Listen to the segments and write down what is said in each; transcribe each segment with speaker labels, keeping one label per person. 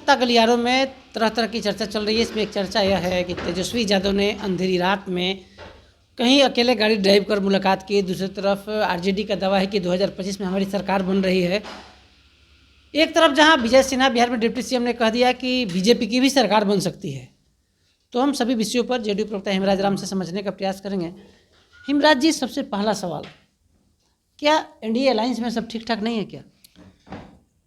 Speaker 1: सत्ता गलियारों में तरह तरह की चर्चा चल रही है। इसमें एक चर्चा यह है कि तेजस्वी यादव ने अंधेरी रात में कहीं अकेले गाड़ी ड्राइव कर मुलाकात की। दूसरी तरफ आरजेडी का दावा है कि 2025 में हमारी सरकार बन रही है। एक तरफ जहां विजय सिन्हा बिहार में डिप्टी सीएम ने कह दिया कि बीजेपी की भी सरकार बन सकती है। तो हम सभी विषयों पर जेडीयू प्रवक्ता हिमराज राम से समझने का प्रयास करेंगे। हिमराज जी, सबसे पहला सवाल, क्या एनडीए अलायंस में सब ठीक ठाक नहीं है क्या?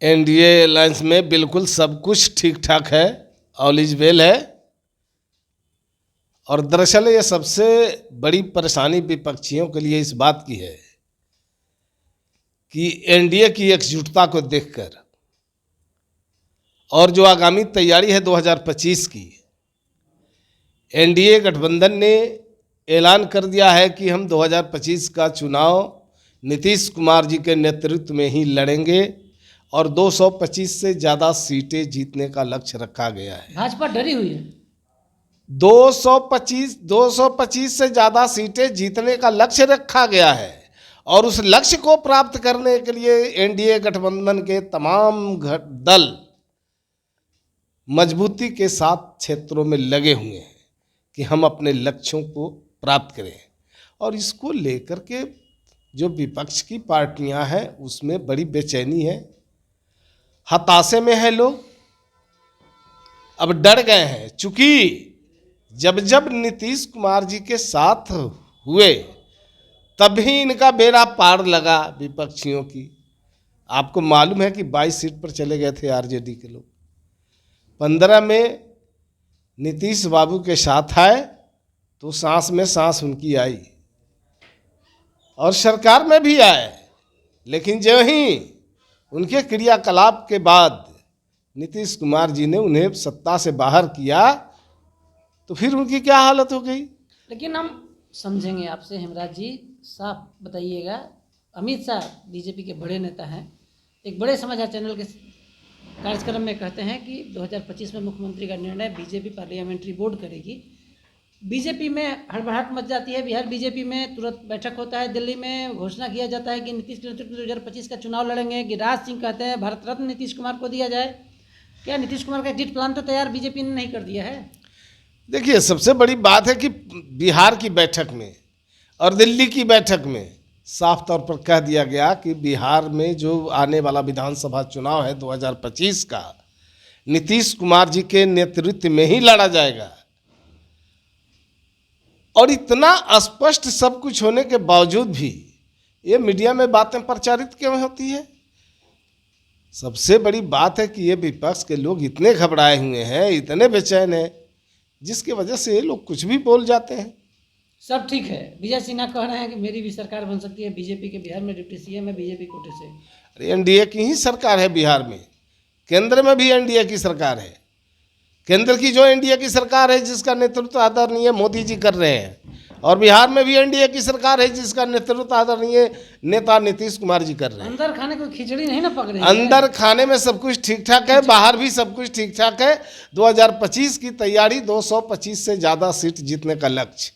Speaker 2: एनडीए अलायंस में बिल्कुल सब कुछ ठीक ठाक है, ऑल इज वेल है। और दरअसल ये सबसे बड़ी परेशानी विपक्षियों के लिए इस बात की है कि एनडीए की एकजुटता को देखकर और जो आगामी तैयारी है 2025 की, एनडीए गठबंधन ने ऐलान कर दिया है कि हम 2025 का चुनाव नीतीश कुमार जी के नेतृत्व में ही लड़ेंगे और 225 से ज़्यादा सीटें जीतने का लक्ष्य रखा गया है।
Speaker 1: भाजपा डरी हुई है।
Speaker 2: 225 से ज़्यादा सीटें जीतने का लक्ष्य रखा गया है और उस लक्ष्य को प्राप्त करने के लिए एनडीए गठबंधन के तमाम दल मजबूती के साथ क्षेत्रों में लगे हुए हैं कि हम अपने लक्ष्यों को प्राप्त करें। और इसको लेकर के जो विपक्ष की पार्टियां हैं उसमें बड़ी बेचैनी है, हताशे में है लोग। अब डर गए हैं, चूंकि जब जब नीतीश कुमार जी के साथ हुए तभी इनका बेड़ा पार लगा विपक्षियों की। आपको मालूम है कि 22 सीट पर चले गए थे आरजेडी के लोग। 15 में नीतीश बाबू के साथ आए तो सांस में सांस उनकी आई और सरकार में भी आए, लेकिन जो ही उनके क्रियाकलाप के बाद नीतीश कुमार जी ने उन्हें सत्ता से बाहर किया तो फिर उनकी क्या हालत हो गई।
Speaker 1: लेकिन हम समझेंगे आपसे, हिमराज जी साफ बताइएगा। अमित शाह बीजेपी के बड़े नेता हैं, एक बड़े समाचार चैनल के कार्यक्रम में कहते हैं कि 2025 में मुख्यमंत्री का निर्णय बीजेपी पार्लियामेंट्री बोर्ड करेगी। बीजेपी में हड़बड़ाहट मच जाती है। बिहार बीजेपी में तुरंत बैठक होता है, दिल्ली में घोषणा किया जाता है कि नीतीश के नेतृत्व में 2025 का चुनाव लड़ेंगे। गिरिराज सिंह कहते हैं भारत रत्न नीतीश कुमार को दिया जाए। क्या नीतीश कुमार का एग्जिट प्लान तो तैयार बीजेपी ने नहीं कर दिया है?
Speaker 2: देखिए, सबसे बड़ी बात है कि बिहार की बैठक में और दिल्ली की बैठक में साफ तौर पर कह दिया गया कि बिहार में जो आने वाला विधानसभा चुनाव है 2025 का, नीतीश कुमार जी के नेतृत्व में ही लड़ा जाएगा। और इतना स्पष्ट सब कुछ होने के बावजूद भी ये मीडिया में बातें प्रचारित क्यों होती है? सबसे बड़ी बात है कि ये विपक्ष के लोग इतने घबराए हुए हैं, इतने बेचैन हैं, जिसकी वजह से ये लोग कुछ भी बोल जाते हैं।
Speaker 1: सब ठीक है। विजय सिन्हा कह रहे हैं कि मेरी भी सरकार बन सकती है, बीजेपी के बिहार में डिप्टी सीएम है बीजेपी कोटे से।
Speaker 2: अरे एनडीए की ही सरकार है बिहार में, केंद्र में भी एनडीए की सरकार है। केंद्र की जो एनडीए की सरकार है जिसका नेतृत्व आदरणीय मोदी जी कर रहे हैं, और बिहार में भी एनडीए की सरकार है जिसका नेतृत्व आदरणीय नेता नीतीश कुमार जी कर रहे हैं।
Speaker 1: अंदर खाने को खिचड़ी नहीं ना पक रही है।
Speaker 2: अंदर खाने में सब कुछ ठीक ठाक है, बाहर भी सब कुछ ठीक ठाक है। 2025 की तैयारी, 225 से ज़्यादा सीट जीतने का लक्ष्य।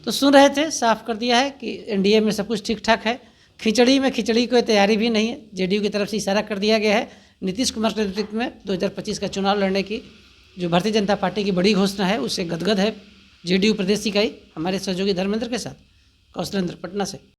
Speaker 1: तो सुन रहे थे, साफ कर दिया है कि एनडीए में सब कुछ ठीक ठाक है। खिचड़ी में खिचड़ी कोई तैयारी भी नहीं है। जेडीयू की तरफ से इशारा कर दिया गया है नीतीश कुमार के नेतृत्व में 2025 का चुनाव लड़ने की जो भारतीय जनता पार्टी की बड़ी घोषणा है उससे गदगद है जेडीयू प्रदेश इकाई। हमारे सहयोगी धर्मेंद्र के साथ कौशलेंद्र, पटना से।